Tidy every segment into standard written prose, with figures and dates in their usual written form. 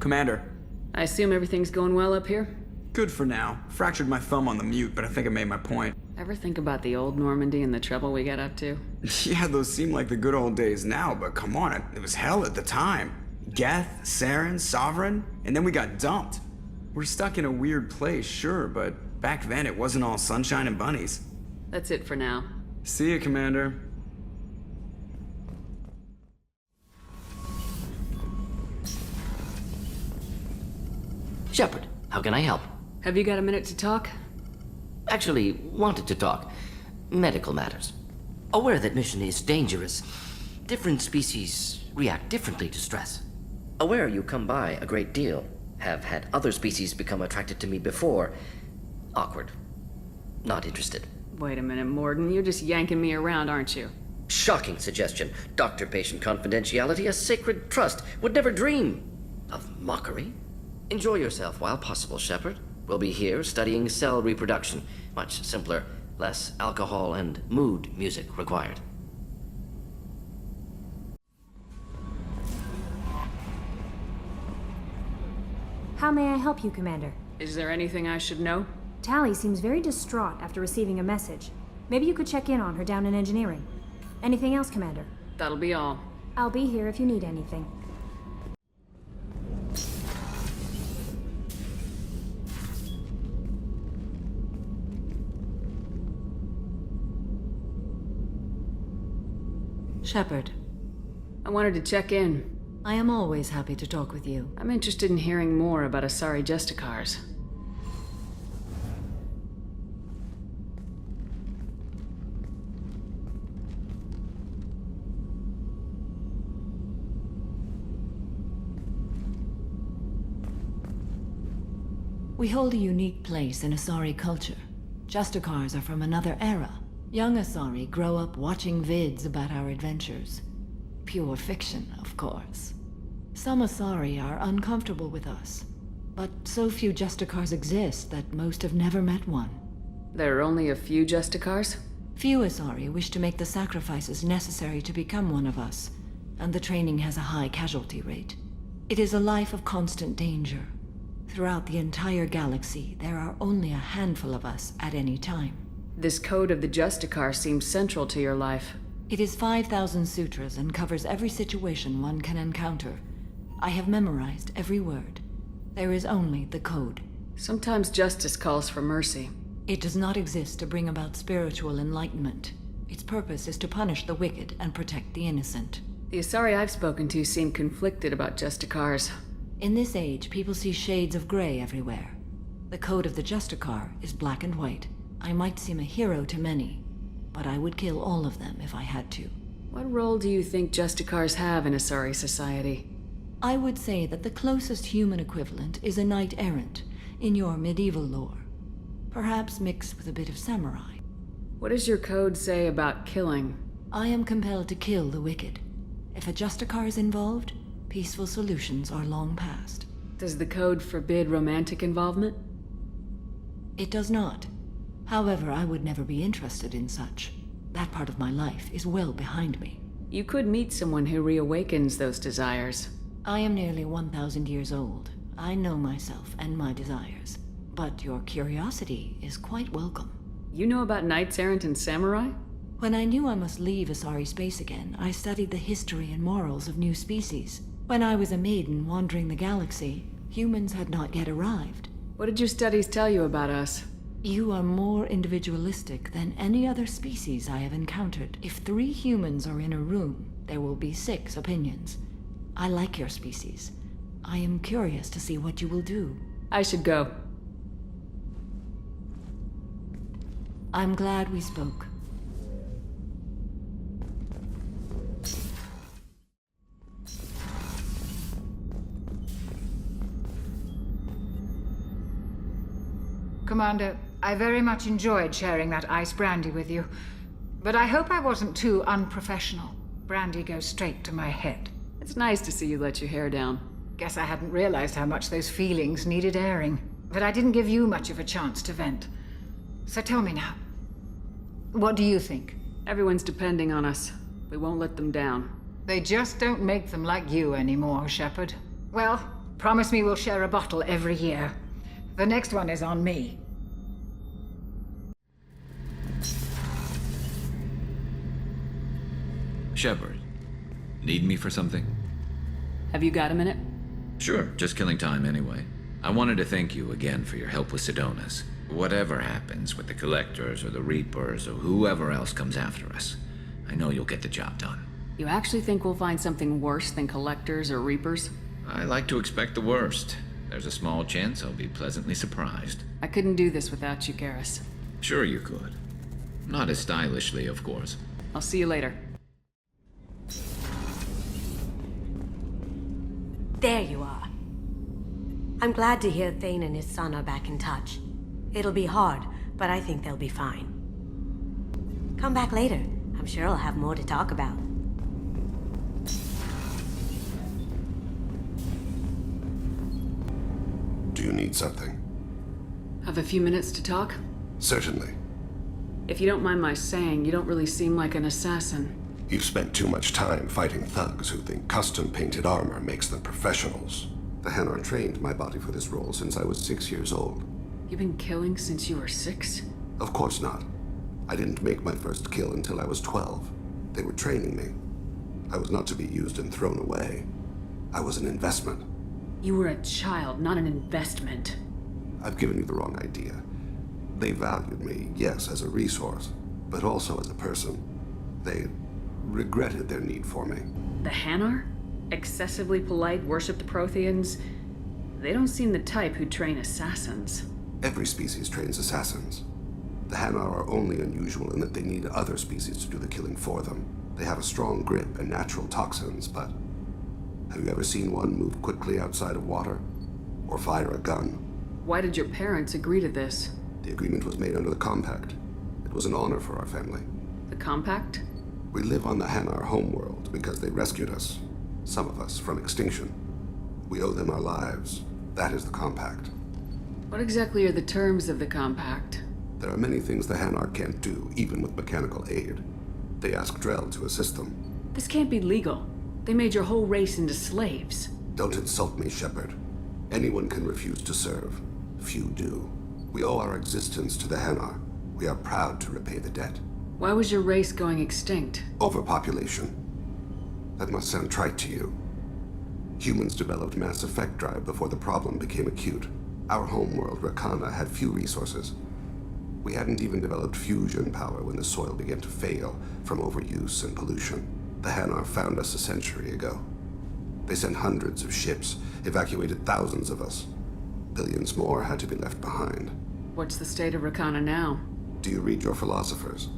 Commander. I assume everything's going well up here? Good for now. Fractured my thumb on the mute, but I think I made my point. Ever think about the old Normandy and the trouble we got up to? Yeah, those seem like the good old days now, but come on, it was hell at the time. Geth, Saren, Sovereign, and then we got dumped. We're stuck in a weird place, sure, but back then it wasn't all sunshine and bunnies. That's it for now. See you, Commander. Shepard, how can I help? Have you got a minute to talk? Actually, wanted to talk. Medical matters. Aware that mission is dangerous. Different species react differently to stress. Aware you come by a great deal. Have had other species become attracted to me before. Awkward. Not interested. Wait a minute, Morden. You're just yanking me around, aren't you? Shocking suggestion. Doctor-patient confidentiality, a sacred trust. Would never dream of mockery. Enjoy yourself while possible, Shepard. We'll be here studying cell reproduction. Much simpler, less alcohol and mood music required. How may I help you, Commander? Is there anything I should know? Tally seems very distraught after receiving a message. Maybe you could check in on her down in engineering. Anything else, Commander? That'll be all. I'll be here if you need anything. Shepard, I wanted to check in. I am always happy to talk with you. I'm interested in hearing more about Asari Justicars. We hold a unique place in Asari culture. Justicars are from another era. Young Asari grow up watching vids about our adventures. Pure fiction, of course. Some Asari are uncomfortable with us, but so few Justicars exist that most have never met one. There are only a few Justicars? Few Asari wish to make the sacrifices necessary to become one of us, and the training has a high casualty rate. It is a life of constant danger. Throughout the entire galaxy, there are only a handful of us at any time. This code of the Justicar seems central to your life. It is 5,000 sutras and covers every situation one can encounter. I have memorized every word. There is only the code. Sometimes justice calls for mercy. It does not exist to bring about spiritual enlightenment. Its purpose is to punish the wicked and protect the innocent. The Asari I've spoken to seem conflicted about Justicars. In this age, people see shades of gray everywhere. The code of the Justicar is black and white. I might seem a hero to many, but I would kill all of them if I had to. What role do you think Justicars have in Asari society? I would say that the closest human equivalent is a knight-errant in your medieval lore. Perhaps mixed with a bit of samurai. What does your code say about killing? I am compelled to kill the wicked. If a Justicar is involved, peaceful solutions are long past. Does the code forbid romantic involvement? It does not. However, I would never be interested in such. That part of my life is well behind me. You could meet someone who reawakens those desires. I am nearly 1,000 years old. I know myself and my desires. But your curiosity is quite welcome. You know about knights errant and samurai? When I knew I must leave Asari space again, I studied the history and morals of new species. When I was a maiden wandering the galaxy, humans had not yet arrived. What did your studies tell you about us? You are more individualistic than any other species I have encountered. If 3 humans are in a room, there will be 6 opinions. I like your species. I am curious to see what you will do. I should go. I'm glad we spoke. Commander, I very much enjoyed sharing that ice brandy with you. But I hope I wasn't too unprofessional. Brandy goes straight to my head. It's nice to see you let your hair down. Guess I hadn't realized how much those feelings needed airing. But I didn't give you much of a chance to vent. So tell me now, what do you think? Everyone's depending on us. We won't let them down. They just don't make them like you anymore, Shepard. Well, Promise me we'll share a bottle every year. The next one is on me. Shepard, need me for something? Have you got a minute? Sure, just killing time anyway. I wanted to thank you again for your help with Sidonis. Whatever happens with the Collectors or the Reapers or whoever else comes after us, I know you'll get the job done. You actually think we'll find something worse than Collectors or Reapers? I like to expect the worst. There's a small chance I'll be pleasantly surprised. I couldn't do this without you, Garrus. Sure you could. Not as stylishly, of course. I'll see you later. There you are. I'm glad to hear Thane and his son are back in touch. It'll be hard, but I think they'll be fine. Come back later. I'm sure I'll have more to talk about. Do you need something? Have a few minutes to talk? Certainly. If you don't mind my saying, you don't really seem like an assassin. You've spent too much time fighting thugs who think custom-painted armor makes them professionals. The Hanar trained my body for this role since I was 6 years old. You've been killing since you were 6? Of course not. I didn't make my first kill until I was 12. They were training me. I was not to be used and thrown away. I was an investment. You were a child, not an investment. I've given you the wrong idea. They valued me, yes, as a resource, but also as a person. They regretted their need for me. The Hanar? Excessively polite, worship the Protheans? They don't seem the type who train assassins. Every species trains assassins. The Hanar are only unusual in that they need other species to do the killing for them. They have a strong grip and natural toxins, but have you ever seen one move quickly outside of water? Or fire a gun? Why did your parents agree to this? The agreement was made under the Compact. It was an honor for our family. The Compact? We live on the Hanar homeworld because they rescued us. Some of us from extinction. We owe them our lives. That is the Compact. What exactly are the terms of the Compact? There are many things the Hanar can't do, even with mechanical aid. They ask Drell to assist them. This can't be legal. They made your whole race into slaves. Don't insult me, Shepard. Anyone can refuse to serve. Few do. We owe our existence to the Hanar. We are proud to repay the debt. Why was your race going extinct? Overpopulation. That must sound trite to you. Humans developed mass effect drive before the problem became acute. Our homeworld, Rakana, had few resources. We hadn't even developed fusion power when the soil began to fail from overuse and pollution. The Hanar found us a century ago. They sent hundreds of ships, evacuated thousands of us. Billions more had to be left behind. What's the state of Rakana now? Do you read your philosophers?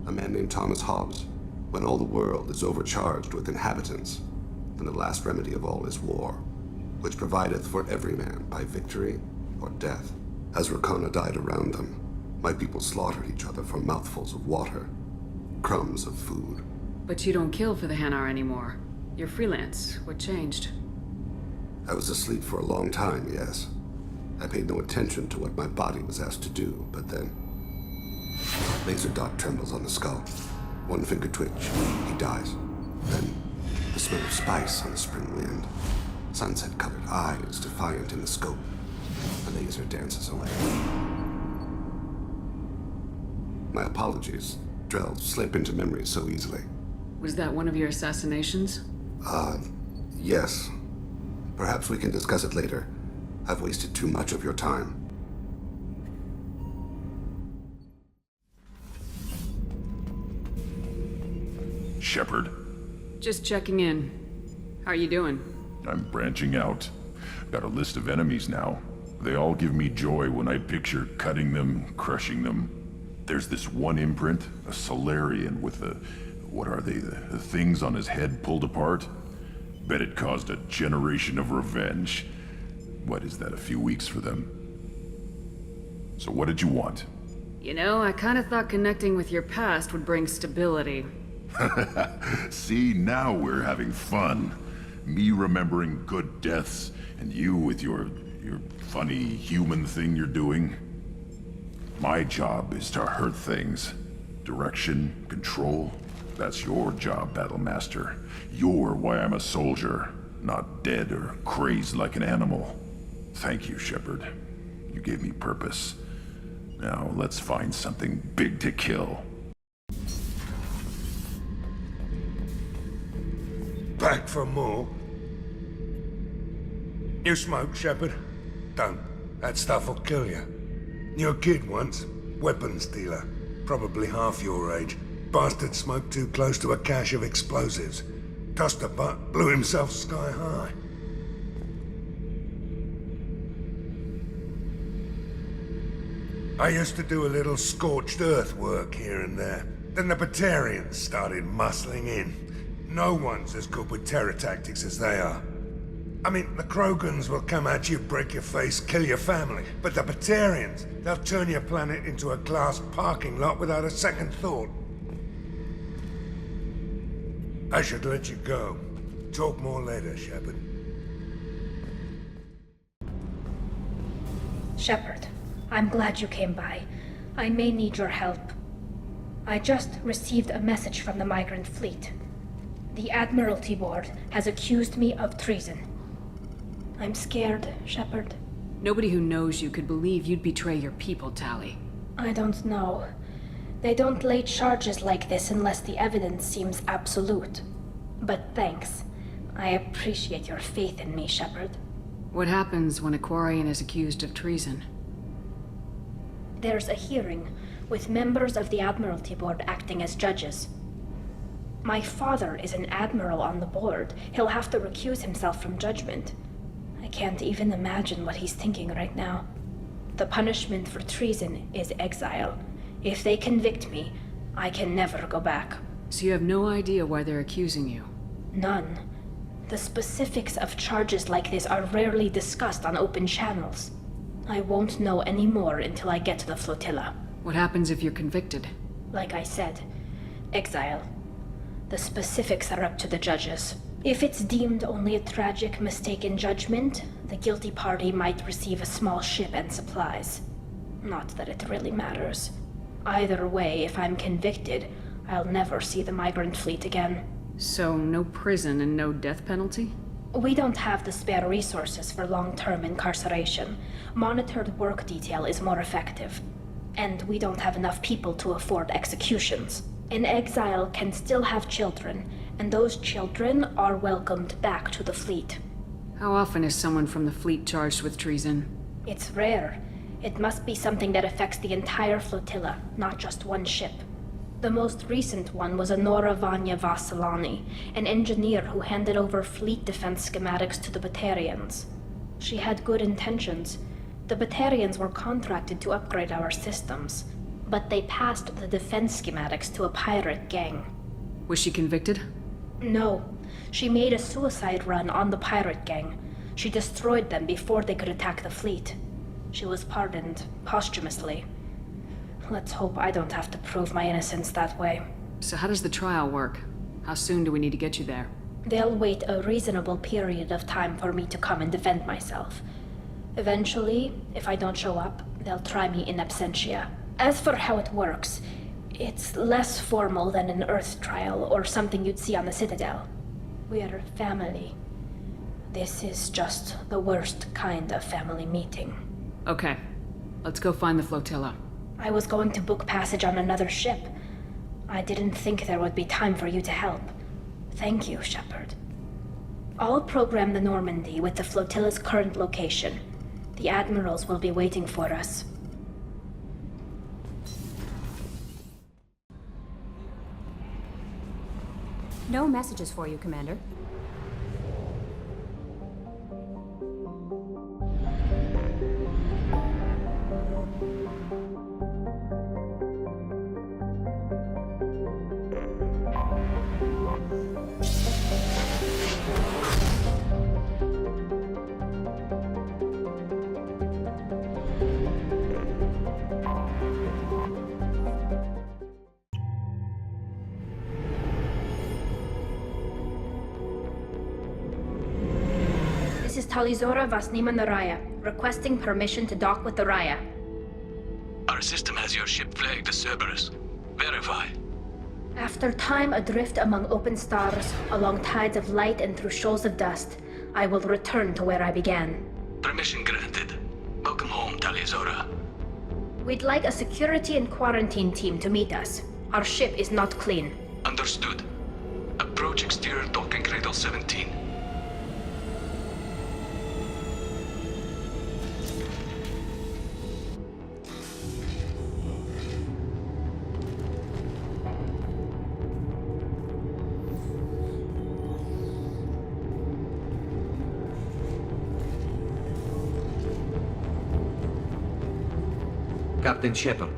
A man named Thomas Hobbes. When all the world is overcharged with inhabitants, then the last remedy of all is war, which provideth for every man by victory or death. As Rakana died around them, my people slaughtered each other for mouthfuls of water, crumbs of food. But you don't kill for the Hanar anymore. You're freelance. What changed? I was asleep for a long time, yes. I paid no attention to what my body was asked to do, but then... Laser dot trembles on the skull. One finger twitch. He dies. Then, the smell of spice on the spring wind. Sunset-colored eyes defiant in the scope. The laser dances away. My apologies. Drell slip into memory so easily. Was that one of your assassinations? Yes. Perhaps we can discuss it later. I've wasted too much of your time. Shepard, Just checking in. How are you doing? I'm branching out. Got a list of enemies now. They all give me joy when I picture cutting them, crushing them. There's this one imprint, a Solarian with the... what are they? The things on his head pulled apart? Bet it caused a generation of revenge. What is that, a few weeks for them? So what did you want? You know, I kind of thought connecting with your past would bring stability. See, now we're having fun. Me remembering good deaths, and you with your funny human thing you're doing. My job is to hurt things. Direction, control. That's your job, Battle Master. You're why I'm a soldier. not dead or crazed like an animal. Thank you, Shepard. You gave me purpose. Now let's find something big to kill. Back for more? You smoke, Shepard? Don't. That stuff will kill you. You're a kid once. Weapons dealer. Probably half your age. Bastard smoked too close to a cache of explosives. Tossed a butt, blew himself sky high. I used to do a little scorched earth work here and there. Then the Batarians started muscling in. No one's as good with terror tactics as they are. I mean, the Krogans will come at you, break your face, kill your family. But the Batarians, they'll turn your planet into a glass parking lot without a second thought. I should let you go. Talk more later, Shepard. Shepard, I'm glad you came by. I may need your help. I just received a message from the migrant fleet. The Admiralty Board has accused me of treason. I'm scared, Shepard. Nobody who knows you could believe you'd betray your people, Tali. I don't know. They don't lay charges like this unless the evidence seems absolute. But thanks. I appreciate your faith in me, Shepard. What happens when a Quarian is accused of treason? There's a hearing, with members of the Admiralty Board acting as judges. My father is an admiral on the board. He'll have to recuse himself from judgment. I can't even imagine what he's thinking right now. The punishment for treason is exile. If they convict me, I can never go back. So you have no idea why they're accusing you? None. The specifics of charges like this are rarely discussed on open channels. I won't know any more until I get to the flotilla. What happens if you're convicted? Like I said, exile. The specifics are up to the judges. If it's deemed only a tragic mistake in judgment, the guilty party might receive a small ship and supplies. Not that it really matters. Either way, if I'm convicted, I'll never see the migrant fleet again. So no prison and no death penalty? We don't have the spare resources for long-term incarceration. Monitored work detail is more effective. And we don't have enough people to afford executions. An exile can still have children, and those children are welcomed back to the fleet. How often is someone from the fleet charged with treason? It's rare. It must be something that affects the entire flotilla, not just one ship. The most recent one was Anora Vanya Vasilani, an engineer who handed over fleet defense schematics to the Batarians. She had good intentions. The Batarians were contracted to upgrade our systems, but they passed the defense schematics to a pirate gang. Was she convicted? No. She made a suicide run on the pirate gang. She destroyed them before they could attack the fleet. She was pardoned posthumously. Let's hope I don't have to prove my innocence that way. So how does the trial work? How soon do we need to get you there? They'll wait a reasonable period of time for me to come and defend myself. Eventually, if I don't show up, they'll try me in absentia. As for how it works, it's less formal than an Earth trial or something you'd see on the Citadel. We're family. This is just the worst kind of family meeting. Okay. Let's go find the flotilla. I was going to book passage on another ship. I didn't think there would be time for you to help. Thank you, Shepard. I'll program the Normandy with the flotilla's current location. The admirals will be waiting for us. No messages for you, Commander. This is Talizora Vasnima Naraya, requesting permission to dock with the Raya. Our system has your ship flagged as Cerberus. Verify. After time adrift among open stars, along tides of light and through shoals of dust, I will return to where I began. Permission granted. Welcome home, Tali'Zorah. We'd like a security and quarantine team to meet us. Our ship is not clean. Understood. Approach exterior docking cradle 17. Captain Shepard,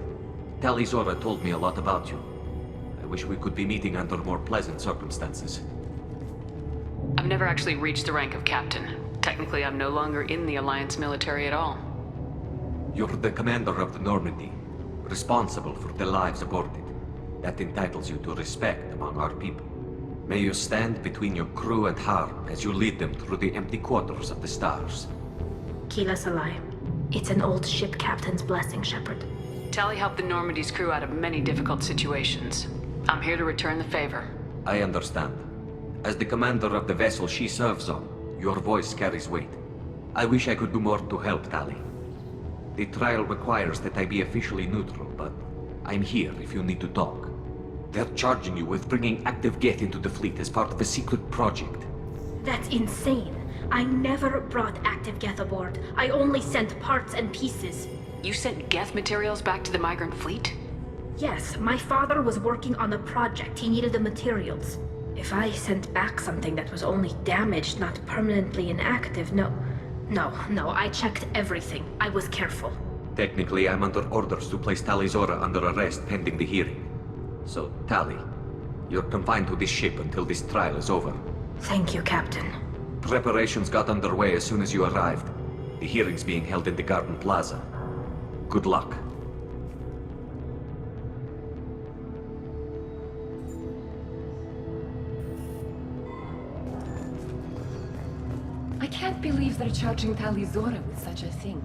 Tali'Zorah told me a lot about you. I wish we could be meeting under more pleasant circumstances. I've never actually reached the rank of captain. Technically, I'm no longer in the Alliance military at all. You're the commander of the Normandy, responsible for the lives aborted. That entitles you to respect among our people. May you stand between your crew and harm as you lead them through the empty quarters of the stars. Kila Salai. It's an old ship captain's blessing, Shepard. Tali helped the Normandy's crew out of many difficult situations. I'm here to return the favor. I understand. As the commander of the vessel she serves on, your voice carries weight. I wish I could do more to help, Tali. The trial requires that I be officially neutral, but I'm here if you need to talk. They're charging you with bringing active Geth into the fleet as part of a secret project. That's insane. I never brought active Geth aboard. I only sent parts and pieces. You sent Geth materials back to the migrant fleet? Yes, my father was working on a project. He needed the materials. If I sent back something that was only damaged, not permanently inactive, no, I checked everything. I was careful. Technically, I'm under orders to place Tali'Zorah under arrest pending the hearing. So, Tali, you're confined to this ship until this trial is over. Thank you, Captain. Preparations got underway as soon as you arrived. The hearing's being held in the Garden Plaza. Good luck. I can't believe they're charging Tali'Zorah with such a thing.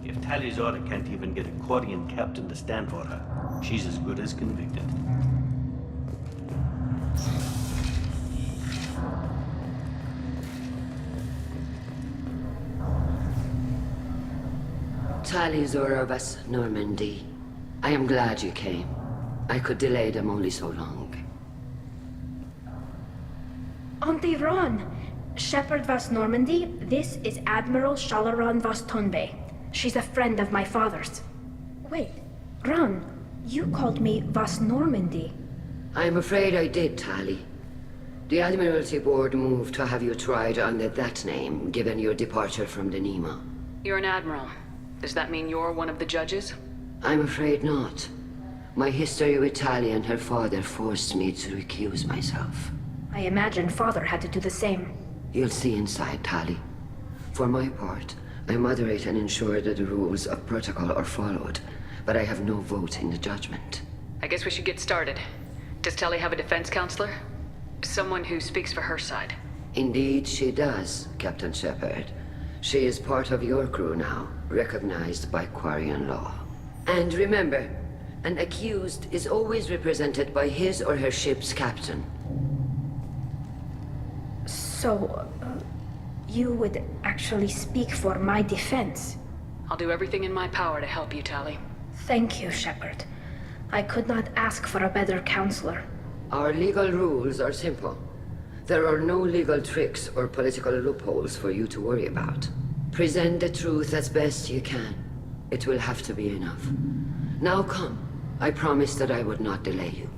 If Tali'Zorah can't even get a Quarian captain to stand for her, she's as good as convicted. Tali'Zorah vas Normandy. I am glad you came. I could delay them only so long. Auntie Ron! Shepard vas Normandy, this is Admiral Shalaran vas Tonbe. She's a friend of my father's. Wait, Ron, you called me vas Normandy. I'm afraid I did, Tali. The Admiralty Board moved to have you tried under that name, given your departure from the Nima. You're an admiral. Does that mean you're one of the judges? I'm afraid not. My history with Tali and her father forced me to recuse myself. I imagine father had to do the same. You'll see inside, Tali. For my part, I moderate and ensure that the rules of protocol are followed, but I have no vote in the judgment. I guess we should get started. Does Tali have a defense counselor? Someone who speaks for her side. Indeed, she does, Captain Shepard. She is part of your crew now, recognized by Quarian law. And remember, an accused is always represented by his or her ship's captain. So, you would actually speak for my defense? I'll do everything in my power to help you, Tali. Thank you, Shepard. I could not ask for a better counselor. Our legal rules are simple. There are no legal tricks or political loopholes for you to worry about. Present the truth as best you can. It will have to be enough. Now come. I promised that I would not delay you.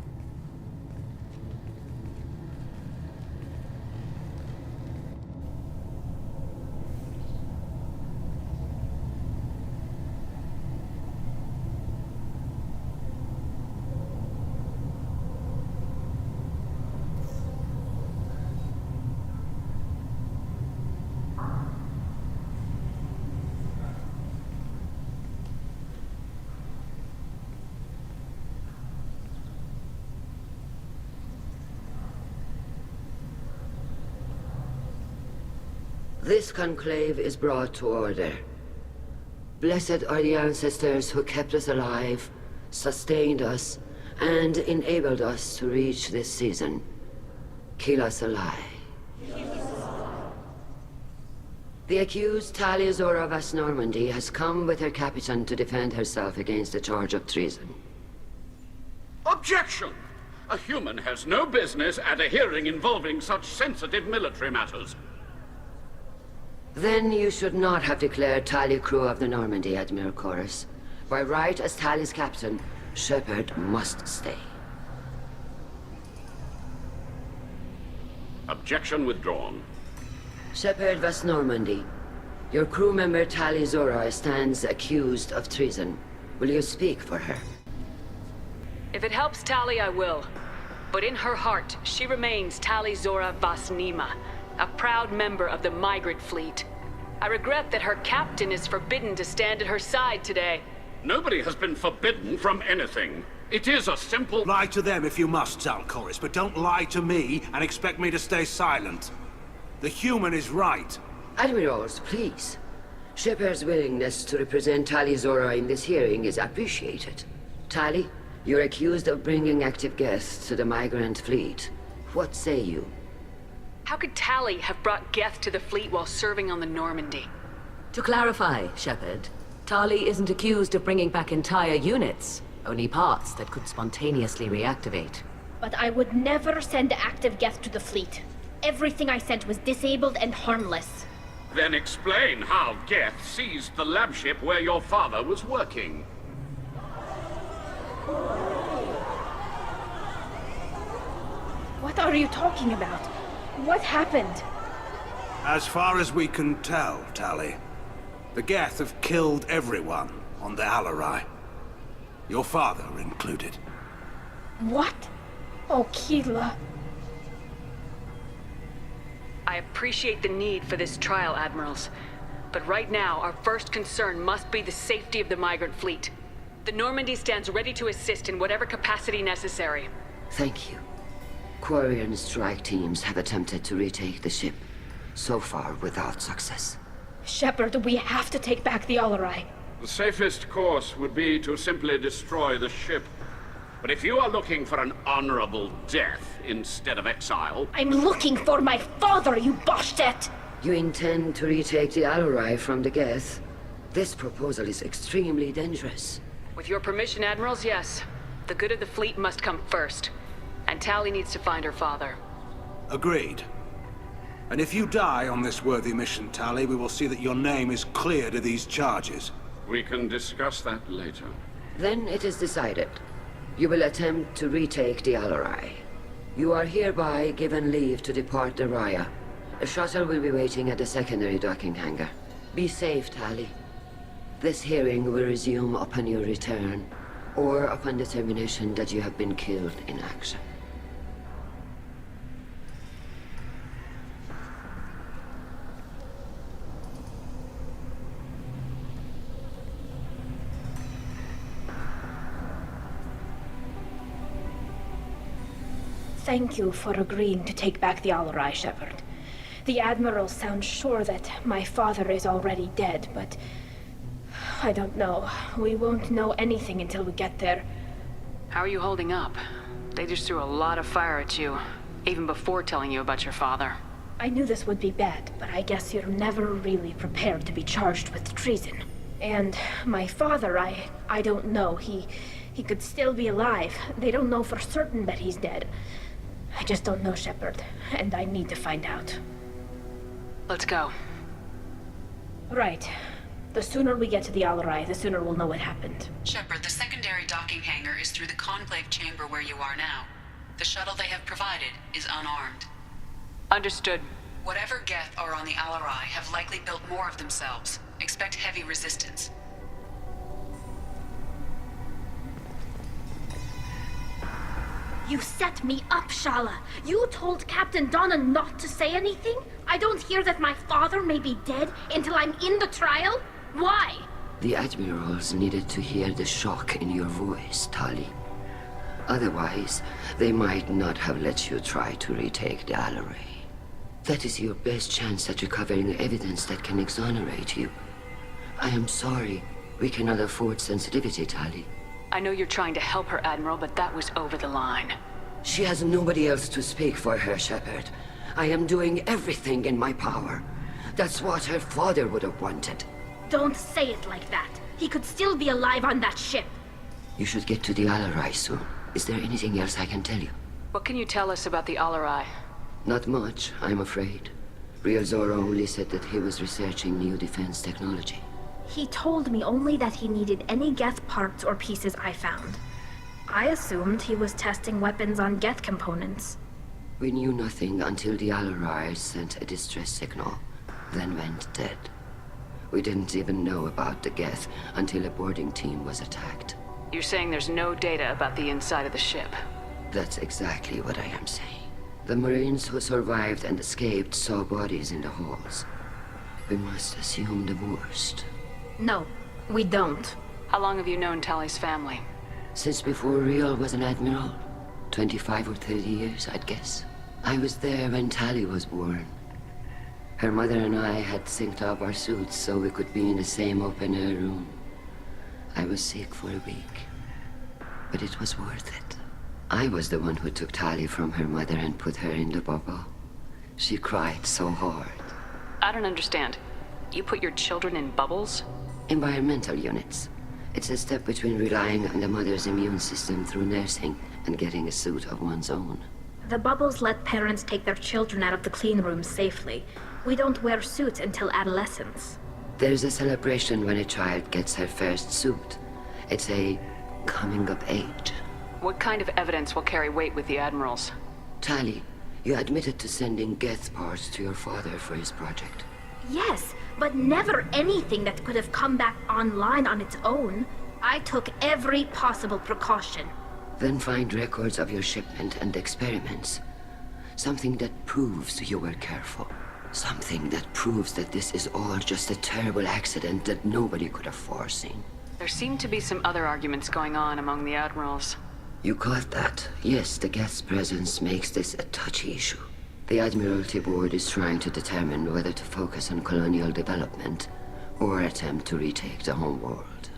This conclave is brought to order. Blessed are the ancestors who kept us alive, sustained us, and enabled us to reach this season. Kill us alive. The accused Talia Zora Vas Normandy has come with her captain to defend herself against the charge of treason. Objection! A human has no business at a hearing involving such sensitive military matters. Then you should not have declared Tali crew of the Normandy, Admiral Chorus. By right as Tali's captain, Shepard must stay. Objection withdrawn. Shepard Vas Normandy, your crew member Tali Zora stands accused of treason. Will you speak for her? If it helps Tali, I will. But in her heart, she remains Tali Zora Vas Nima, a proud member of the migrant fleet. I regret that her captain is forbidden to stand at her side today. Nobody has been forbidden from anything. It is a simple... Lie to them if you must, Zalcoris, but don't lie to me and expect me to stay silent. The human is right. Admirals, please. Shepard's willingness to represent Tali Zora in this hearing is appreciated. Tali, you're accused of bringing active guests to the migrant fleet. What say you? How could Tali have brought Geth to the fleet while serving on the Normandy? To clarify, Shepard, Tali isn't accused of bringing back entire units, only parts that could spontaneously reactivate. But I would never send active Geth to the fleet. Everything I sent was disabled and harmless. Then explain how Geth seized the lab ship where your father was working. What are you talking about? What happened? As far as we can tell, Tali, the Geth have killed everyone on the Alarai. Your father included. What? Oh, Keela. I appreciate the need for this trial, Admirals. But right now, our first concern must be the safety of the migrant fleet. The Normandy stands ready to assist in whatever capacity necessary. Thank you. Quarian strike teams have attempted to retake the ship, so far without success. Shepard, we have to take back the Alarai. The safest course would be to simply destroy the ship. But if you are looking for an honorable death instead of exile... I'm looking for my father, you bastet! You intend to retake the Alarai from the Geth? This proposal is extremely dangerous. With your permission, Admirals, yes. The good of the fleet must come first. And Tali needs to find her father. Agreed. And if you die on this worthy mission, Tali, we will see that your name is cleared of these charges. We can discuss that later. Then it is decided. You will attempt to retake the Alarai. You are hereby given leave to depart the Raya. A shuttle will be waiting at the secondary docking hangar. Be safe, Tali. This hearing will resume upon your return, or upon determination that you have been killed in action. Thank you for agreeing to take back the Alarai, Shepard. The Admiral sounds sure that my father is already dead, but... I don't know. We won't know anything until we get there. How are you holding up? They just threw a lot of fire at you, even before telling you about your father. I knew this would be bad, but I guess you're never really prepared to be charged with treason. And my father, I don't know. He could still be alive. They don't know for certain that he's dead. I just don't know, Shepard, and I need to find out. Let's go. Right. The sooner we get to the Alarai, the sooner we'll know what happened. Shepard, the secondary docking hangar is through the conclave chamber where you are now. The shuttle they have provided is unarmed. Understood. Whatever Geth are on the Alarai have likely built more of themselves. Expect heavy resistance. You set me up, Shala. You told Captain Donna not to say anything? I don't hear that my father may be dead until I'm in the trial? Why? The Admirals needed to hear the shock in your voice, Tali. Otherwise, they might not have let you try to retake the Alarai. That is your best chance at recovering evidence that can exonerate you. I am sorry. We cannot afford sensitivity, Tali. I know you're trying to help her, Admiral, but that was over the line. She has nobody else to speak for her, Shepard. I am doing everything in my power. That's what her father would have wanted. Don't say it like that. He could still be alive on that ship. You should get to the Alarai soon. Is there anything else I can tell you? What can you tell us about the Alarai? Not much, I'm afraid. Real Zora only said that he was researching new defense technology. He told me only that he needed any Geth parts or pieces I found. I assumed he was testing weapons on Geth components. We knew nothing until the Alarai sent a distress signal, then went dead. We didn't even know about the Geth until a boarding team was attacked. You're saying there's no data about the inside of the ship? That's exactly what I am saying. The Marines who survived and escaped saw bodies in the halls. We must assume the worst. No, we don't. How long have you known Tali's family? Since before Real was an admiral. 25 or 30 years, I'd guess. I was there when Tali was born. Her mother and I had synced up our suits so we could be in the same open-air room. I was sick for a week, but it was worth it. I was the one who took Tali from her mother and put her in the bubble. She cried so hard. I don't understand. You put your children in bubbles? Environmental units. It's a step between relying on the mother's immune system through nursing and getting a suit of one's own. The bubbles let parents take their children out of the clean rooms safely. We don't wear suits until adolescence. There's a celebration when a child gets her first suit. It's a coming of age. What kind of evidence will carry weight with the admirals? Tali, you admitted to sending Geth parts to your father for his project. Yes, but never anything that could have come back online on its own. I took every possible precaution. Then find records of your shipment and experiments. Something that proves you were careful. Something that proves that this is all just a terrible accident that nobody could have foreseen. There seem to be some other arguments going on among the admirals. You caught that? Yes, the Geth's presence makes this a touchy issue. The Admiralty Board is trying to determine whether to focus on colonial development or attempt to retake the home world.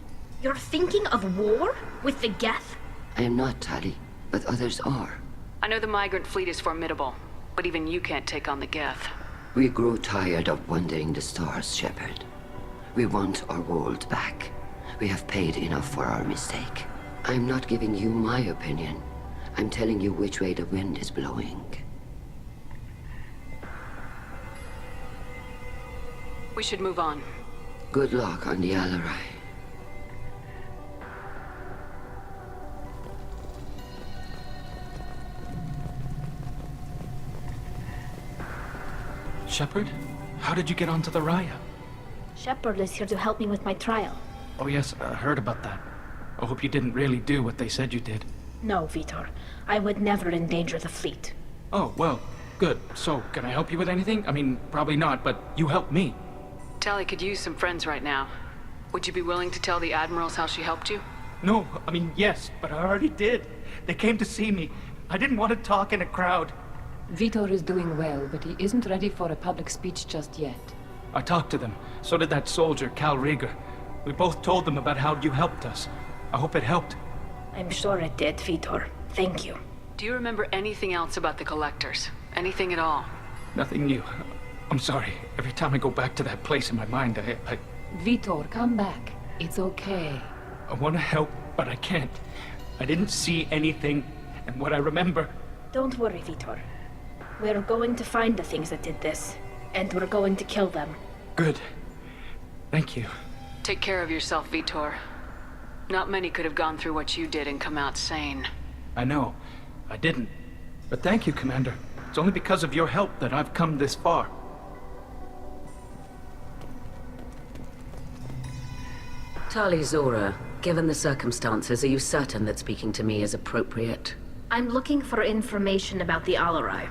You're thinking of war? With the Geth? I am not, Tali, but others are. I know the migrant fleet is formidable, but even you can't take on the Geth. We grow tired of wandering the stars, Shepard. We want our world back. We have paid enough for our mistake. I'm not giving you my opinion. I'm telling you which way the wind is blowing. We should move on. Good luck on the Alarai. Shepard? How did you get onto the Raya? Shepard is here to help me with my trial. Oh yes, I heard about that. I hope you didn't really do what they said you did. No, Vitor. I would never endanger the fleet. Oh, well, good. So, can I help you with anything? I mean, probably not, but you helped me. Tali could use some friends right now. Would you be willing to tell the admirals how she helped you? No, I mean, yes, but I already did. They came to see me. I didn't want to talk in a crowd. Vitor is doing well, but he isn't ready for a public speech just yet. I talked to them. So did that soldier, Cal Rieger. We both told them about how you helped us. I hope it helped. I'm sure it did, Vitor. Thank you. Do you remember anything else about the Collectors? Anything at all? Nothing new. I'm sorry. Every time I go back to that place in my mind, I Vitor, come back. It's okay. I want to help, but I can't. I didn't see anything, and what I remember... Don't worry, Vitor. We're going to find the things that did this, and we're going to kill them. Good. Thank you. Take care of yourself, Vitor. Not many could have gone through what you did and come out sane. I know. I didn't. But thank you, Commander. It's only because of your help that I've come this far. Tali Zora, given the circumstances, are you certain that speaking to me is appropriate? I'm looking for information about the Alarai.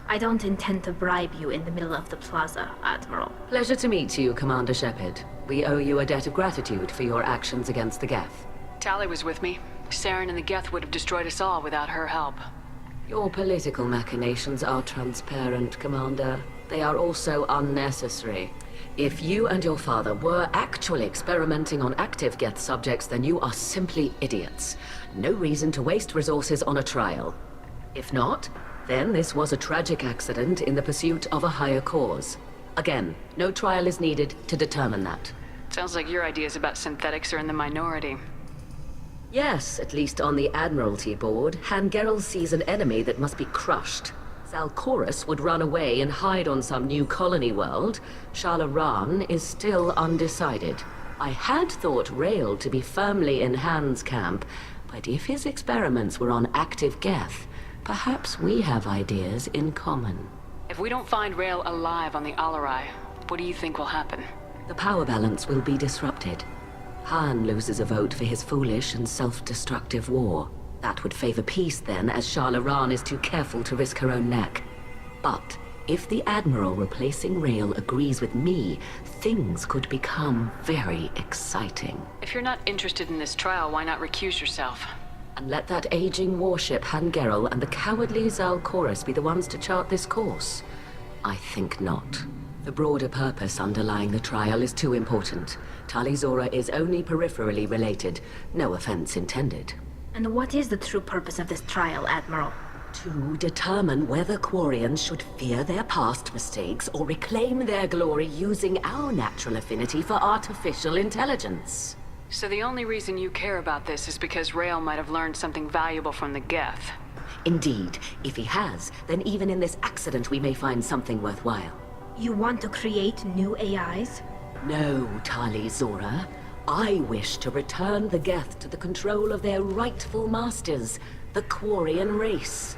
I don't intend to bribe you in the middle of the plaza, Admiral. Pleasure to meet you, Commander Shepard. We owe you a debt of gratitude for your actions against the Geth. Tali was with me. Saren and the Geth would have destroyed us all without her help. Your political machinations are transparent, Commander. They are also unnecessary. If you and your father were actually experimenting on active Geth subjects, then you are simply idiots. No reason to waste resources on a trial. If not, then this was a tragic accident in the pursuit of a higher cause. Again, no trial is needed to determine that. Sounds like your ideas about synthetics are in the minority. Yes, at least on the Admiralty board, Hangerel sees an enemy that must be crushed. Zalcorus would run away and hide on some new colony world. Shalaran is still undecided. I had thought Rail to be firmly in Han's camp, but if his experiments were on active Geth, perhaps we have ideas in common. If we don't find Rail alive on the Alarai, what do you think will happen? The power balance will be disrupted. Han loses a vote for his foolish and self-destructive war. That would favor peace then, as Shalaran is too careful to risk her own neck. But if the Admiral replacing Rail agrees with me, things could become very exciting. If you're not interested in this trial, why not recuse yourself? And let that aging warship Hangerel and the cowardly Zalcorus be the ones to chart this course? I think not. The broader purpose underlying the trial is too important. Tali'Zorah is only peripherally related. No offense intended. And what is the true purpose of this trial, Admiral? To determine whether Quarians should fear their past mistakes or reclaim their glory using our natural affinity for artificial intelligence. So the only reason you care about this is because Rail might have learned something valuable from the Geth. Indeed. If he has, then even in this accident we may find something worthwhile. You want to create new AIs? No, Tali'Zorah. I wish to return the Geth to the control of their rightful masters, the Quarian race.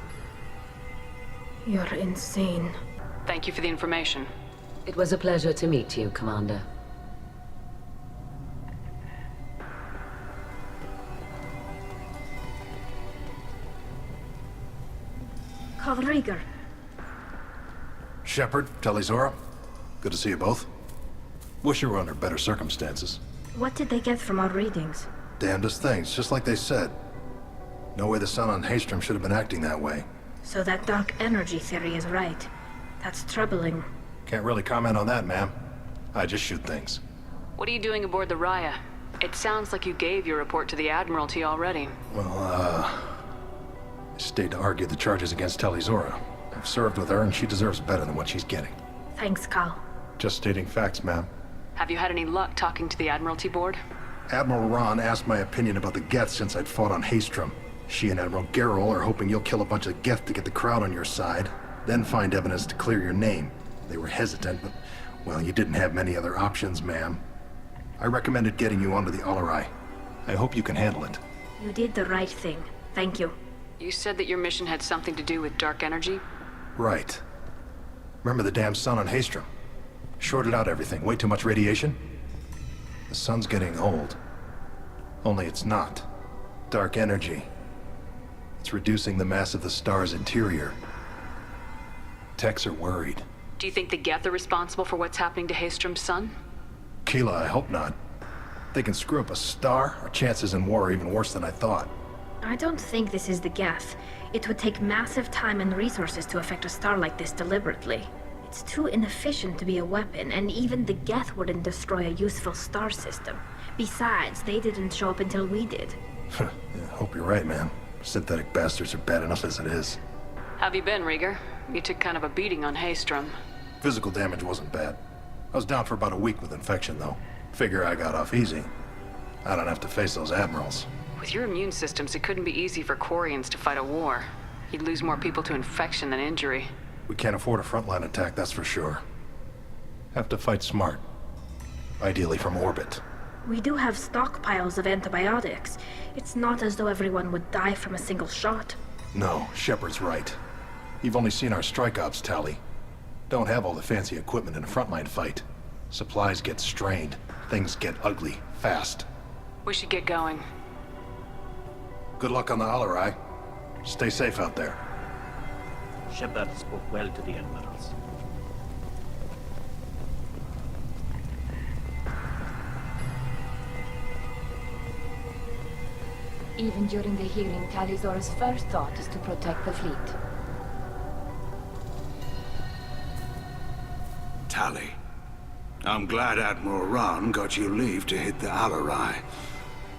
You're insane. Thank you for the information. It was a pleasure to meet you, Commander. Calriger. Shepard, Tali'Zorah. Good to see you both. Wish you were under better circumstances. What did they get from our readings? Damnedest things, just like they said. No way the sun on Haystrom should have been acting that way. So that dark energy theory is right. That's troubling. Can't really comment on that, ma'am. I just shoot things. What are you doing aboard the Raya? It sounds like you gave your report to the Admiralty already. Well, I stayed to argue the charges against Tali'Zorah. I've served with her, and she deserves better than what she's getting. Thanks, Cal. Just stating facts, ma'am. Have you had any luck talking to the Admiralty board? Admiral Ron asked my opinion about the Geth since I'd fought on Haystrom. She and Admiral Gerrel are hoping you'll kill a bunch of Geth to get the crowd on your side, then find evidence to clear your name. They were hesitant, but, well, you didn't have many other options, ma'am. I recommended getting you onto the Alarai. I hope you can handle it. You did the right thing. Thank you. You said that your mission had something to do with dark energy? Right. Remember the damn sun on Haystrom? Shorted out everything. Way too much radiation? The sun's getting old. Only it's not. Dark energy. It's reducing the mass of the star's interior. Techs are worried. Do you think the Geth are responsible for what's happening to Haystrom's sun? Keela, I hope not. They can screw up a star. Our chances in war are even worse than I thought. I don't think this is the Geth. It would take massive time and resources to affect a star like this deliberately. It's too inefficient to be a weapon, and even the Geth wouldn't destroy a useful star system. Besides, they didn't show up until we did. Yeah, hope you're right, man. Synthetic bastards are bad enough as it is. Have you been, Rieger? You took kind of a beating on Haystrom. Physical damage wasn't bad. I was down for about a week with infection, though. Figure I got off easy. I don't have to face those admirals. With your immune systems, it couldn't be easy for Quarians to fight a war. You'd lose more people to infection than injury. We can't afford a frontline attack, that's for sure. Have to fight smart. Ideally from orbit. We do have stockpiles of antibiotics. It's not as though everyone would die from a single shot. No, Shepard's right. You've only seen our strike ops tally. Don't have all the fancy equipment in a frontline fight. Supplies get strained. Things get ugly, fast. We should get going. Good luck on the Alarai. Stay safe out there. Shepard spoke well to the admirals. Even during the hearing, Tali'Zorah's first thought is to protect the fleet. Tali, I'm glad Admiral Ron got you leave to hit the Alarai.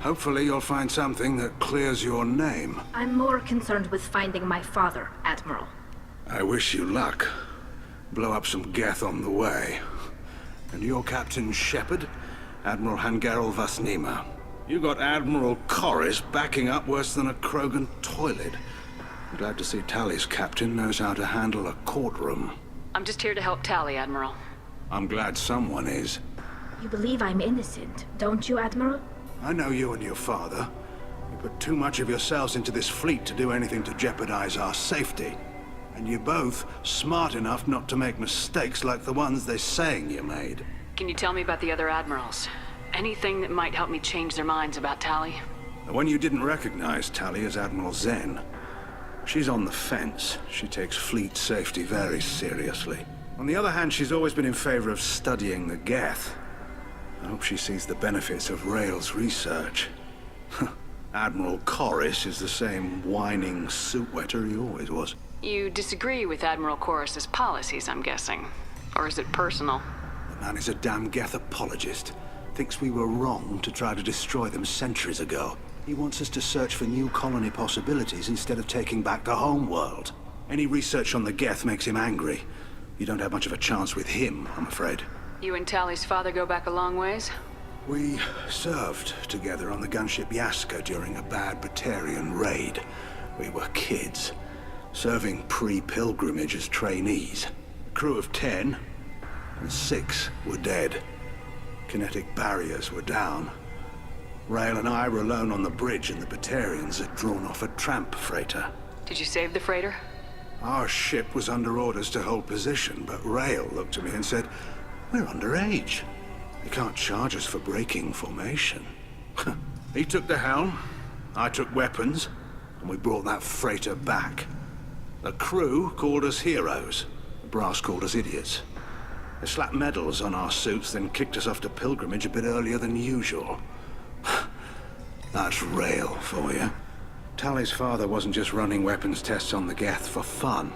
Hopefully you'll find something that clears your name. I'm more concerned with finding my father, Admiral. I wish you luck. Blow up some Geth on the way. And your Captain Shepard, Admiral Hangerel Vasnima. You got Admiral Corris backing up worse than a Krogan toilet. I'm glad to see Tali's captain knows how to handle a courtroom. I'm just here to help Tali, Admiral. I'm glad someone is. You believe I'm innocent, don't you, Admiral? I know you and your father. You put too much of yourselves into this fleet to do anything to jeopardize our safety. And you're both smart enough not to make mistakes like the ones they're saying you made. Can you tell me about the other admirals? Anything that might help me change their minds about Tali? The one you didn't recognize Tali as Admiral Zen. She's on the fence. She takes fleet safety very seriously. On the other hand, she's always been in favor of studying the Geth. I hope she sees the benefits of Rail's research. Admiral Corris is the same whining suit-wetter he always was. You disagree with Admiral Corris's policies, I'm guessing. Or is it personal? The man is a damn Geth apologist. Thinks we were wrong to try to destroy them centuries ago. He wants us to search for new colony possibilities instead of taking back the home world. Any research on the Geth makes him angry. You don't have much of a chance with him, I'm afraid. You and Tali's father go back a long ways? We served together on the gunship Yaska during a bad Batarian raid. We were kids, serving pre-pilgrimage as trainees. A crew of 10, and 6 were dead. Kinetic barriers were down. Rail and I were alone on the bridge, and the Batarians had drawn off a tramp freighter. Did you save the freighter? Our ship was under orders to hold position, but Rail looked at me and said, "We're underage. They can't charge us for breaking formation." He took the helm, I took weapons, and we brought that freighter back. The crew called us heroes. The brass called us idiots. They slapped medals on our suits, then kicked us off to pilgrimage a bit earlier than usual. That's Rail for you. Tali's father wasn't just running weapons tests on the Geth for fun.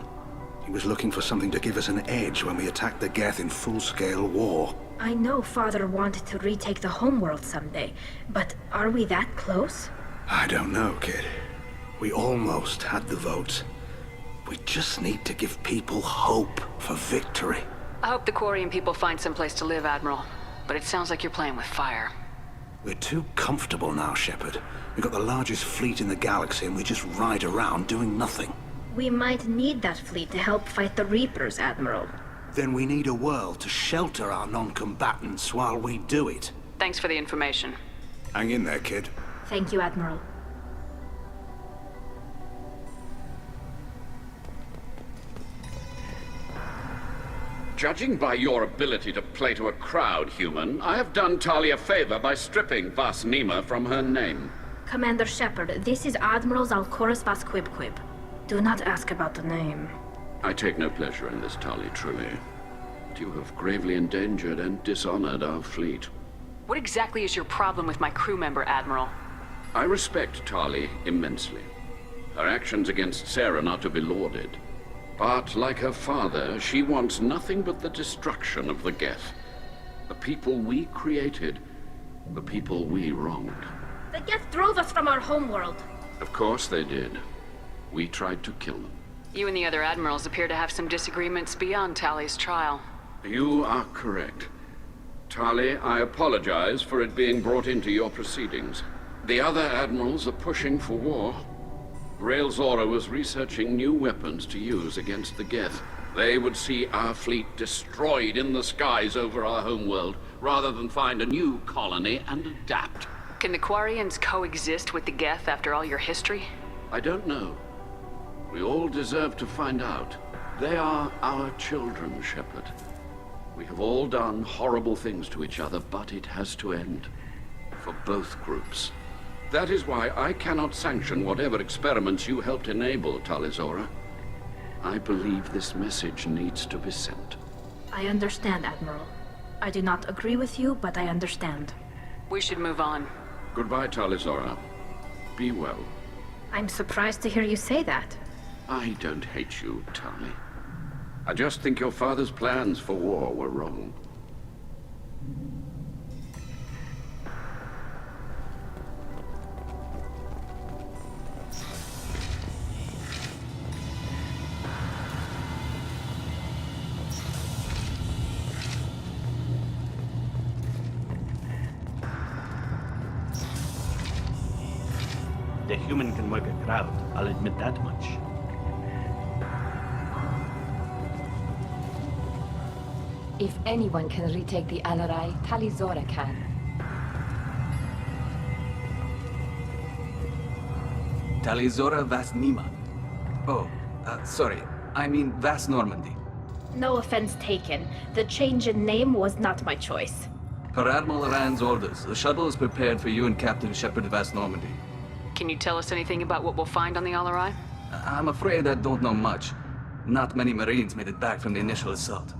He was looking for something to give us an edge when we attacked the Geth in full-scale war. I know Father wanted to retake the homeworld someday, but are we that close? I don't know, kid. We almost had the votes. We just need to give people hope for victory. I hope the Quarian people find some place to live, Admiral. But it sounds like you're playing with fire. We're too comfortable now, Shepard. We've got the largest fleet in the galaxy and we just ride around doing nothing. We might need that fleet to help fight the Reapers, Admiral. Then we need a world to shelter our non-combatants while we do it. Thanks for the information. Hang in there, kid. Thank you, Admiral. Judging by your ability to play to a crowd, human, I have done Tali a favor by stripping Vasnima from her name. Commander Shepard, this is Admiral Zalkoris Vasquibquib. Do not ask about the name. I take no pleasure in this, Tali, truly. But you have gravely endangered and dishonored our fleet. What exactly is your problem with my crew member, Admiral? I respect Tali immensely. Her actions against Sarah are to be lauded. But, like her father, she wants nothing but the destruction of the Geth. The people we created, the people we wronged. The Geth drove us from our homeworld. Of course they did. We tried to kill them. You and the other admirals appear to have some disagreements beyond Tali's trial. You are correct. Tali, I apologize for it being brought into your proceedings. The other admirals are pushing for war. Rail Zora was researching new weapons to use against the Geth. They would see our fleet destroyed in the skies over our homeworld, rather than find a new colony and adapt. Can the Quarians coexist with the Geth after all your history? I don't know. We all deserve to find out. They are our children, Shepard. We have all done horrible things to each other, but it has to end. For both groups. That is why I cannot sanction whatever experiments you helped enable, Tali Zora. I believe this message needs to be sent. I understand, Admiral. I do not agree with you, but I understand. We should move on. Goodbye, Tali Zora. Be well. I'm surprised to hear you say that. I don't hate you, Tali. I just think your father's plans for war were wrong. human can work a crowd, I'll admit that much. If anyone can retake the Alarai, Talizora can. Talizora Vas Nima. Oh, sorry. I mean Vas Normandy. No offense taken. The change in name was not my choice. Per Admiral Rand's orders, the shuttle is prepared for you and Captain Shepard Vas Normandy. Can you tell us anything about what we'll find on the Alarai? I'm afraid I don't know much. Not many Marines made it back from the initial assault.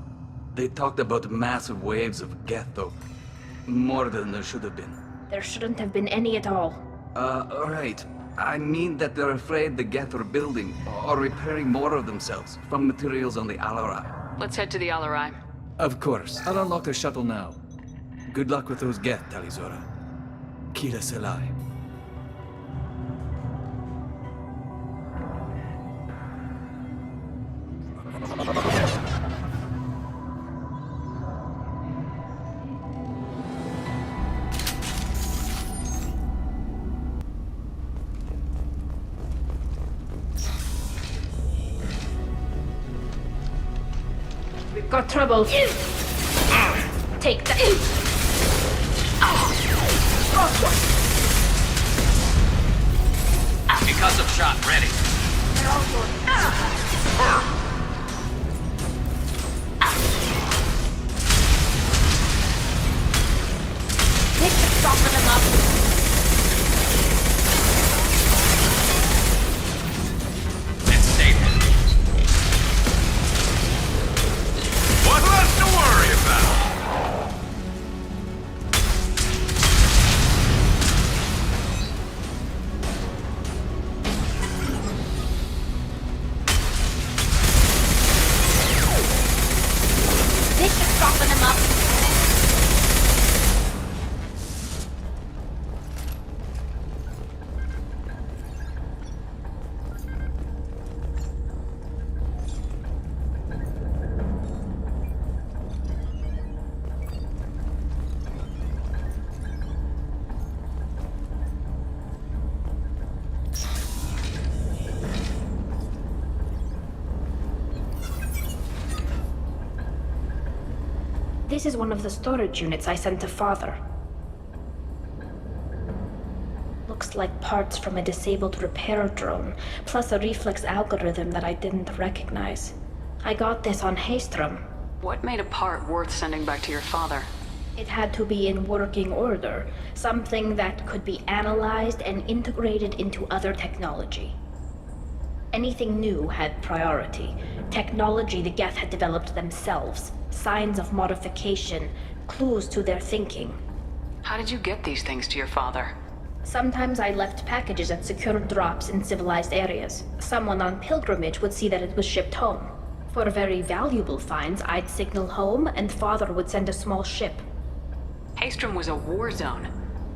They talked about massive waves of Geth, though. More than there should have been. There shouldn't have been any at all. Right. I mean that they're afraid the Geth are building or repairing more of themselves from materials on the Alarai. Let's head to the Alarai. Of course. I'll unlock the shuttle now. Good luck with those Geth, Talizora. Kira Selai. We've got trouble. Take that. Concussive shot ready. Take the soften them up. It's safe. What's left to worry about? Take the soften them up. This is one of the storage units I sent to Father. Looks like parts from a disabled repair drone, plus a reflex algorithm that I didn't recognize. I got this on Haystrom. What made a part worth sending back to your father? It had to be in working order, something that could be analyzed and integrated into other technology. Anything new had priority. Technology the Geth had developed themselves. Signs of modification, clues to their thinking. How did you get these things to your father? Sometimes I left packages at secure drops in civilized areas. Someone on pilgrimage would see that it was shipped home. For very valuable finds, I'd signal home and Father would send a small ship. Haystrom was a war zone.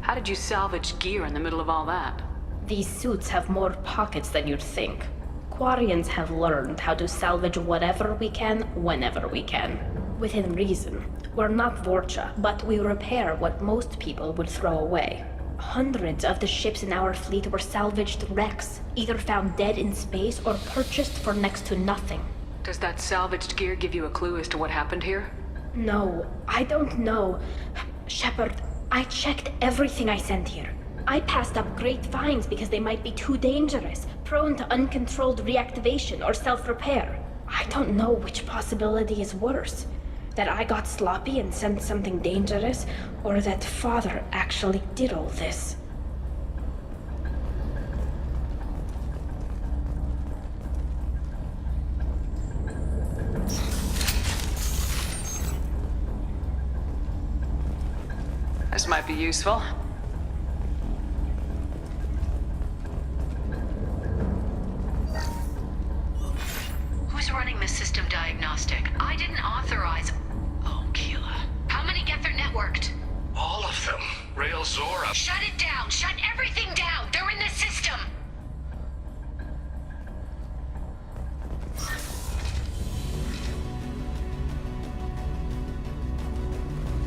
How did you salvage gear in the middle of all that? These suits have more pockets than you'd think. Quarians have learned how to salvage whatever we can, whenever we can. Within reason. We're not Vorcha, but we repair what most people would throw away. Hundreds of the ships in our fleet were salvaged wrecks, either found dead in space or purchased for next to nothing. Does that salvaged gear give you a clue as to what happened here? No, I don't know. Shepard, I checked everything I sent here. I passed up great finds because they might be too dangerous, prone to uncontrolled reactivation or self-repair. I don't know which possibility is worse. That I got sloppy and sent something dangerous, or that Father actually did all this. This might be useful. Who's running the system diagnostic? I didn't authorize... Oh, Keela. How many Geth are networked? All of them. Rail Zora. Shut it down! Shut everything down! They're in the system!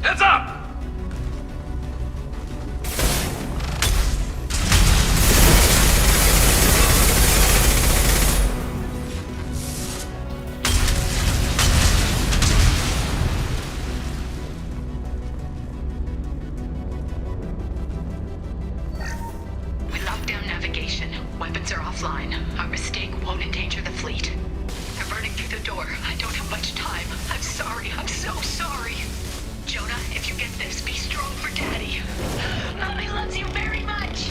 Heads up! fleet. They're burning through the door. I don't have much time. I'm sorry. I'm so sorry. Jonah, if you get this, be strong for Daddy. Mommy loves you very much.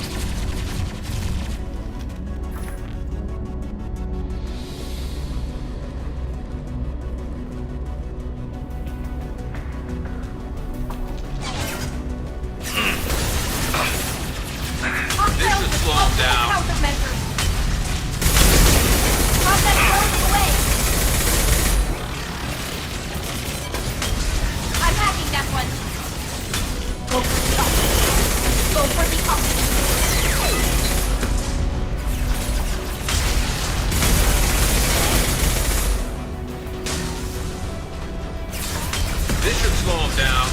This should slow him down. I'm hacking that one. Go for the up. Go for the up. This should slow him down.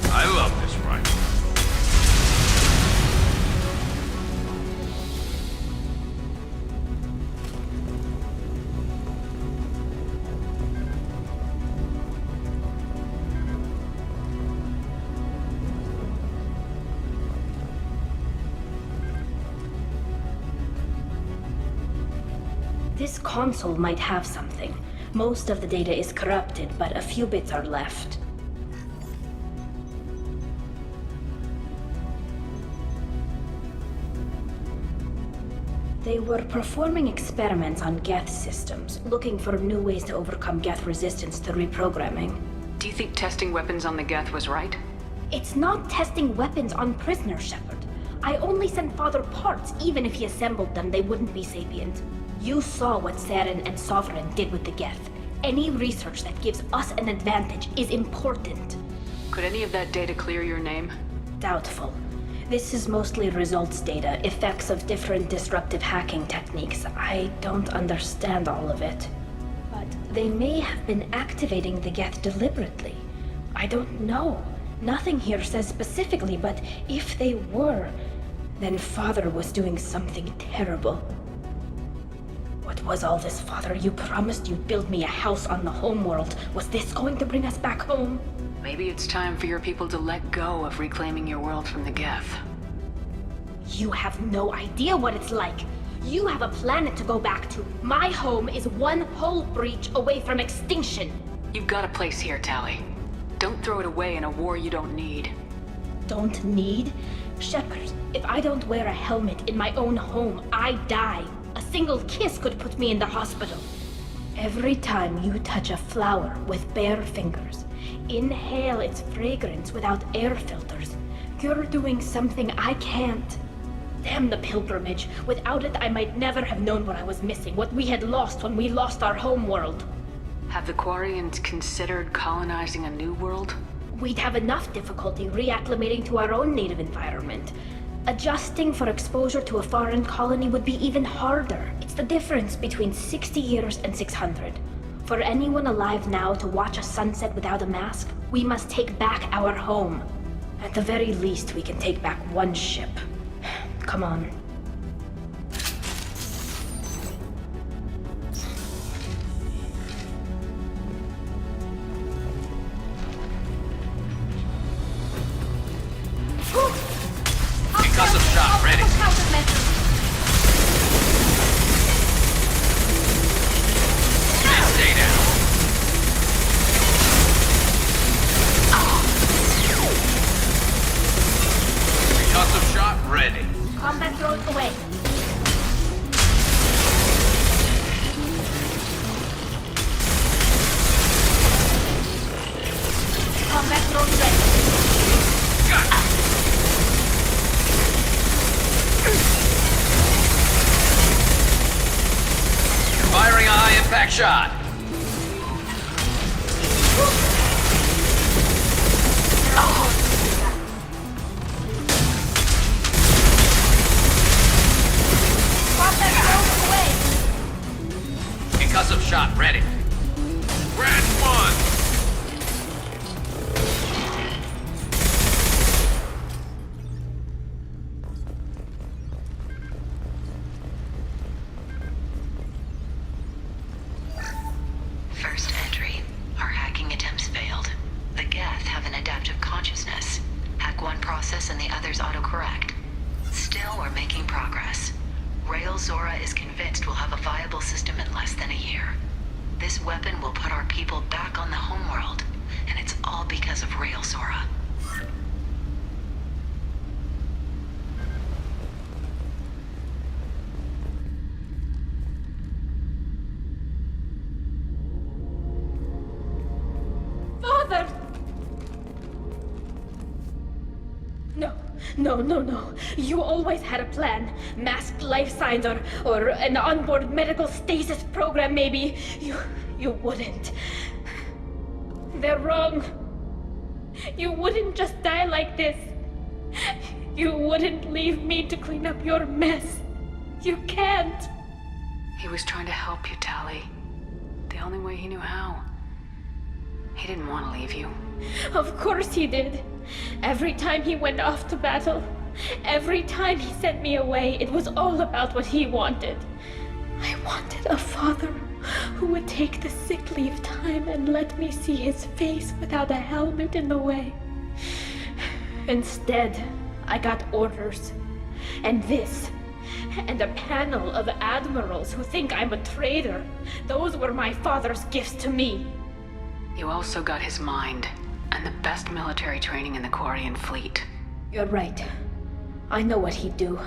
I love this rifle. This console might have something. Most of the data is corrupted, but a few bits are left. They were performing experiments on Geth systems, looking for new ways to overcome Geth resistance to reprogramming. Do you think testing weapons on the Geth was right? It's not testing weapons on prisoners, Shepard. I only sent Father parts. Even if he assembled them, they wouldn't be sapient. You saw what Saren and Sovereign did with the Geth. Any research that gives us an advantage is important. Could any of that data clear your name? Doubtful. This is mostly results data, effects of different disruptive hacking techniques. I don't understand all of it. But they may have been activating the Geth deliberately. I don't know. Nothing here says specifically, but if they were, then Father was doing something terrible. What was all this, Father? You promised you'd build me a house on the homeworld. Was this going to bring us back home? Maybe it's time for your people to let go of reclaiming your world from the Geth. You have no idea what it's like. You have a planet to go back to. My home is one hull breach away from extinction. You've got a place here, Tali. Don't throw it away in a war you don't need. Don't need? Shepard, if I don't wear a helmet in my own home, I die. A single kiss could put me in the hospital. Every time you touch a flower with bare fingers, inhale its fragrance without air filters, you're doing something I can't. Damn the pilgrimage. Without it, I might never have known what I was missing, what we had lost when we lost our homeworld. Have the Quarians considered colonizing a new world? We'd have enough difficulty reacclimating to our own native environment. Adjusting for exposure to a foreign colony would be even harder. It's the difference between 60 years and 600. For anyone alive now to watch a sunset without a mask, we must take back our home. At the very least, we can take back one ship. Come on. Concussive shot ready. Stay down. Concussive shot ready. Combat drones away. Combat drones ready. Firing a high-impact shot. Concussive shot ready. Red 1. First entry. there's autocorrect. Still, we're making progress. Rail Zora is convinced we'll have a viable system in less than a year. This weapon will put our people back on the homeworld, and it's all because of Rail Zora. Father! No. You always had a plan. Masked life signs or an onboard medical stasis program, maybe. You wouldn't. They're wrong. You wouldn't just die like this. You wouldn't leave me to clean up your mess. You can't. He was trying to help you, Tali. The only way he knew how. He didn't want to leave you. Of course he did. Every time he went off to battle, every time he sent me away, it was all about what he wanted. I wanted a father who would take the sick leave time and let me see his face without a helmet in the way. Instead, I got orders. And this. And a panel of admirals who think I'm a traitor. Those were my father's gifts to me. You also got his mind, and the best military training in the Quarian fleet. You're right. I know what he'd do.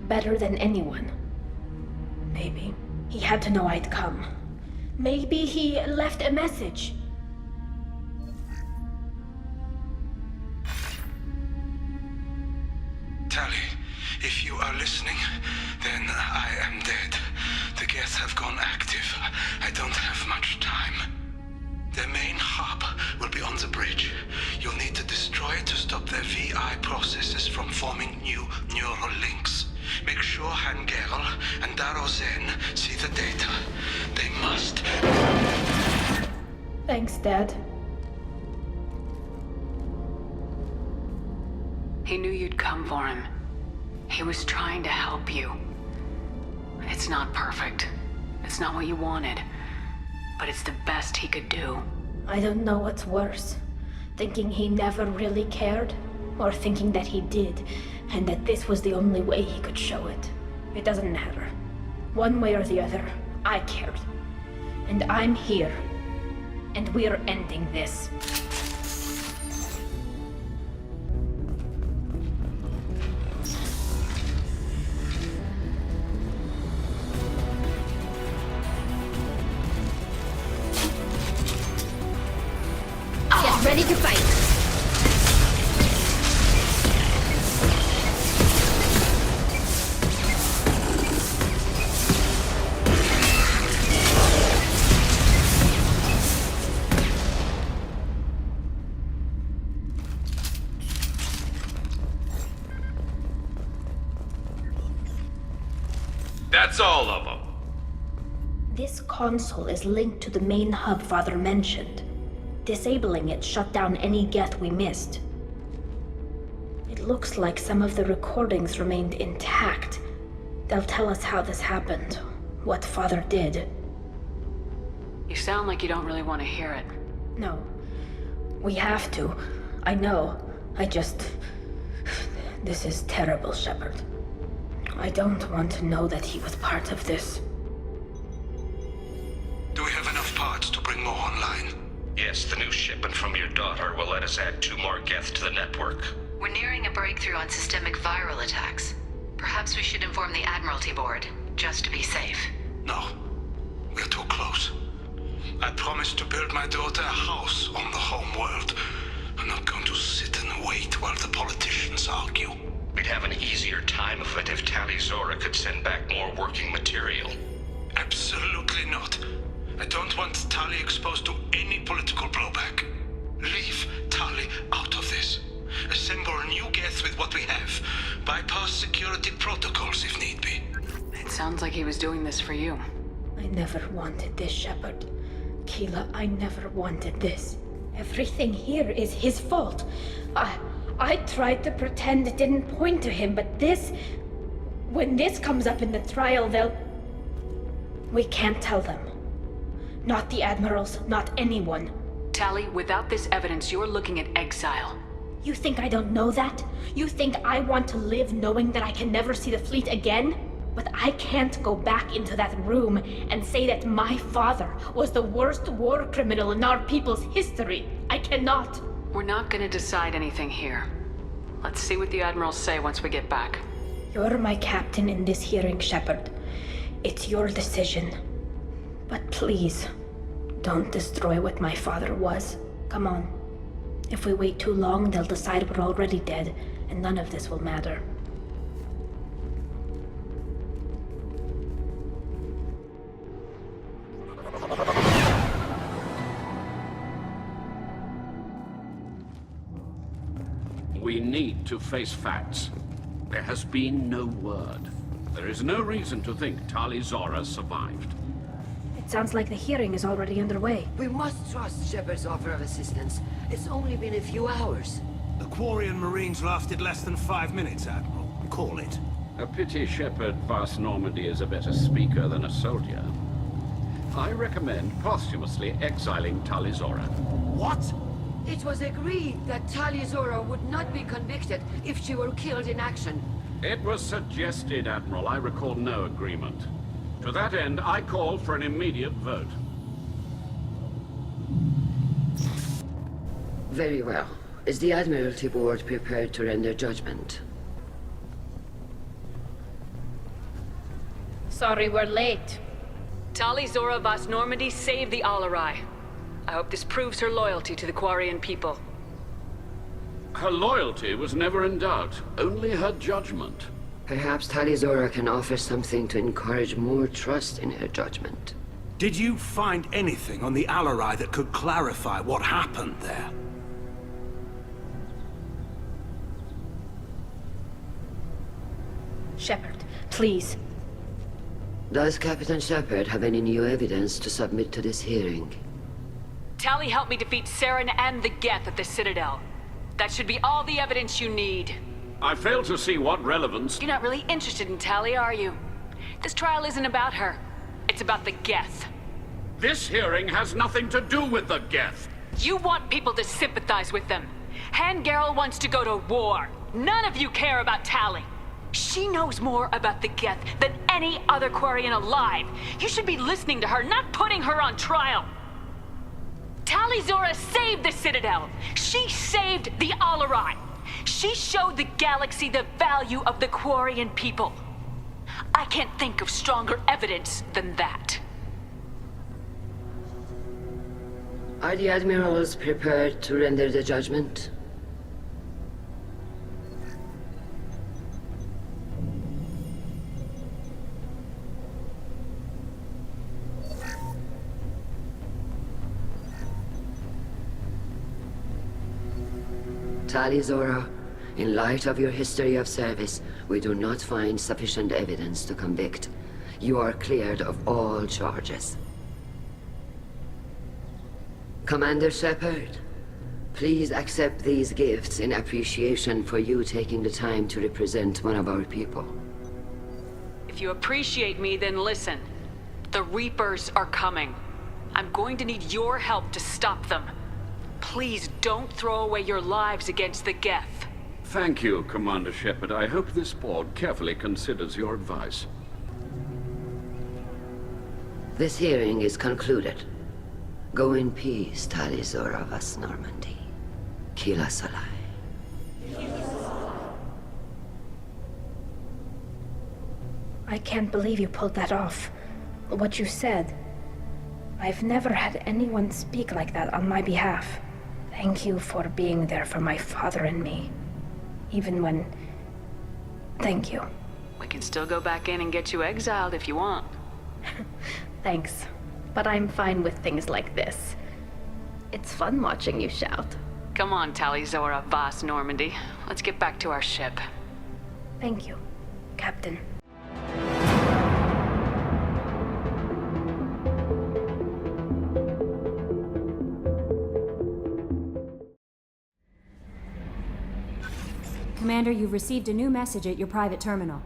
Better than anyone. Maybe he had to know I'd come. Maybe he left a message. Tali, if you are listening, then I am dead. The Geth have gone active. I don't have much time. The main hub will be on the bridge. You'll need to destroy it to stop their VI processes from forming new neural links. Make sure Hangerl and Darozen see the data. They must. Thanks, Dad. He knew you'd come for him. He was trying to help you. It's not perfect. It's not what you wanted. But it's the best he could do. I don't know what's worse. Thinking he never really cared, or thinking that he did, and that this was the only way he could show it. It doesn't matter. One way or the other, I cared. And I'm here. And we're ending this. Ready to fight. That's all of them. This console is linked to the main hub Father mentioned. Disabling it shut down any Geth we missed. It looks like some of the recordings remained intact. They'll tell us how this happened, what Father did. You sound like you don't really want to hear it. No. We have to. I know. This is terrible, Shepard. I don't want to know that he was part of this. Do we have enough parts to bring more online? Yes, the new shipment from your daughter will let us add 2 more Geth to the network. We're nearing a breakthrough on systemic viral attacks. Perhaps we should inform the Admiralty Board, just to be safe. No. We're too close. I promised to build my daughter a house on the home world. I'm not going to sit and wait while the politicians argue. We'd have an easier time of it if Tali Zora could send back more working material. Absolutely not. I don't want Tali exposed to any political blowback. Leave Tali out of this. Assemble new Geth with what we have. Bypass security protocols if need be. It sounds like he was doing this for you. I never wanted this, Shepard. Keela, I never wanted this. Everything here is his fault. I tried to pretend it didn't point to him, but this... When this comes up in the trial, they'll... We can't tell them. Not the Admirals, not anyone. Tali, without this evidence, you're looking at exile. You think I don't know that? You think I want to live knowing that I can never see the fleet again? But I can't go back into that room and say that my father was the worst war criminal in our people's history. I cannot. We're not gonna decide anything here. Let's see what the Admirals say once we get back. You're my captain in this hearing, Shepard. It's your decision. But please, don't destroy what my father was. Come on. If we wait too long, they'll decide we're already dead, and none of this will matter. We need to face facts. There has been no word. There is no reason to think Tali Zora survived. It sounds like the hearing is already underway. We must trust Shepard's offer of assistance. It's only been a few hours. The Quarian Marines lasted less than 5 minutes, Admiral. Call it. A pity Shepard Vast Normandy is a better speaker than a soldier. I recommend posthumously exiling Tali Zora. What? It was agreed that Tali Zora would not be convicted if she were killed in action. It was suggested, Admiral. I recall no agreement. To that end, I call for an immediate vote. Very well. Is the Admiralty Board prepared to render judgment? Sorry we're late. Tali Zora Vast Normandy saved the Alarai. I hope this proves her loyalty to the Quarian people. Her loyalty was never in doubt, only her judgment. Perhaps Tali Zora can offer something to encourage more trust in her judgment. Did you find anything on the Alarai that could clarify what happened there? Shepard, please. Does Captain Shepard have any new evidence to submit to this hearing? Tali helped me defeat Saren and the Geth at the Citadel. That should be all the evidence you need. I fail to see what relevance... You're not really interested in Tali, are you? This trial isn't about her. It's about the Geth. This hearing has nothing to do with the Geth. You want people to sympathize with them. Han Garel wants to go to war. None of you care about Tali. She knows more about the Geth than any other Quarian alive. You should be listening to her, not putting her on trial. Tali Zora saved the Citadel. She saved the Alarai. She showed the galaxy the value of the Quarian people. I can't think of stronger evidence than that. Are the Admirals prepared to render the judgment? Tali Zora, in light of your history of service, we do not find sufficient evidence to convict. You are cleared of all charges. Commander Shepard, please accept these gifts in appreciation for you taking the time to represent one of our people. If you appreciate me, then listen. The Reapers are coming. I'm going to need your help to stop them. Please don't throw away your lives against the Geth. Thank you, Commander Shepard. I hope this board carefully considers your advice. This hearing is concluded. Go in peace, Tali Zora Vast Normandy. Kila Salai. I can't believe you pulled that off. What you said. I've never had anyone speak like that on my behalf. Thank you for being there for my father and me. Even when... Thank you. We can still go back in and get you exiled if you want. Thanks. But I'm fine with things like this. It's fun watching you shout. Come on, Tali Zora Vast Normandy. Let's get back to our ship. Thank you, Captain. Commander, you've received a new message at your private terminal.